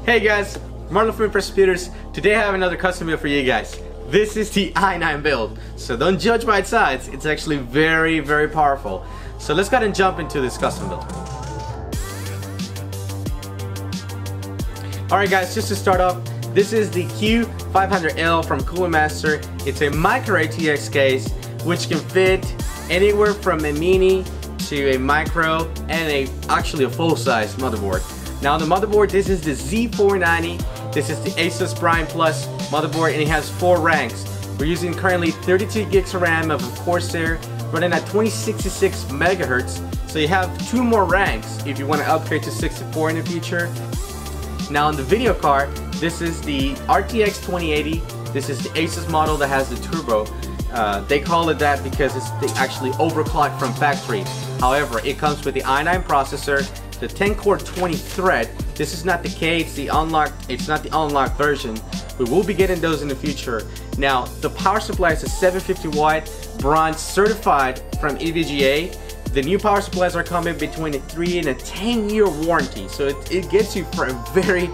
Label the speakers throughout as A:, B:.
A: Hey guys, Marlon from Impress Computers. Today I have another custom build for you guys. This is the i9 build, so don't judge by its size. It's actually very powerful. So let's go ahead and jump into this custom build. Alright guys, just to start off, this is the Q500L from Cooling Master. It's a micro RTX case which can fit anywhere from a mini to a micro and actually a full-size motherboard. Now on the motherboard, this is the Z490. This is the Asus Prime Plus motherboard, and it has 4 ranks. We're using currently 32 gigs of RAM of Corsair, running at 2066 megahertz. So you have 2 more ranks if you want to upgrade to 64 in the future. Now on the video card, this is the RTX2080. This is the Asus model that has the turbo. They call it that because they actually overclocked from factory. However, it comes with the i9 processor, the 10-core 20-thread. This is not the K, it's not the unlocked version. We will be getting those in the future. Now, the power supply is a 750-watt bronze certified from EVGA. The new power supplies are coming between a 3 and a 10-year warranty, so it gets you for a very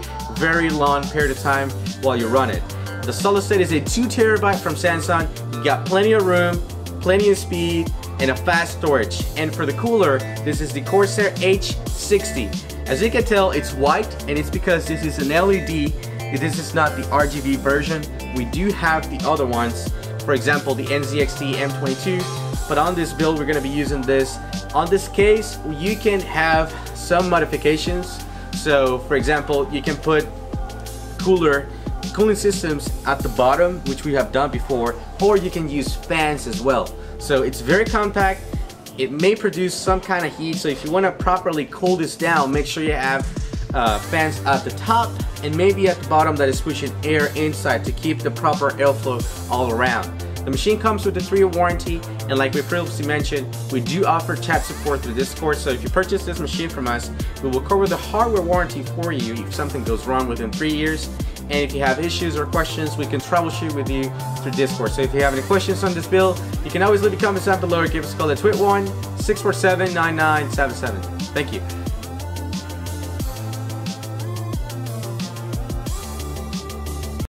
A: long period of time while you run it. The solid state is a 2 terabyte from Samsung. You got plenty of room, plenty of speed, and a fast storage. And for the cooler, this is the Corsair H60. As you can tell, it's white, and it's because this is an LED. This is not the RGB version. We do have the other ones, for example the NZXT M22, but on this build we're going to be using this. On this case, you can have some modifications. So for example, you can put cooling systems at the bottom, which we have done before, or you can use fans as well. So it's very compact. It may produce some kind of heat, so if you want to properly cool this down, make sure you have fans at the top and maybe at the bottom that is pushing air inside to keep the proper airflow all around. The machine comes with a 3-year warranty, and like we previously mentioned, we do offer chat support through Discord. So if you purchase this machine from us, we will cover the hardware warranty for you if something goes wrong within 3 years. And if you have issues or questions, we can troubleshoot with you through Discord. So if you have any questions on this build, you can always leave the comments down below or give us a call at 281-647-9977. Thank you.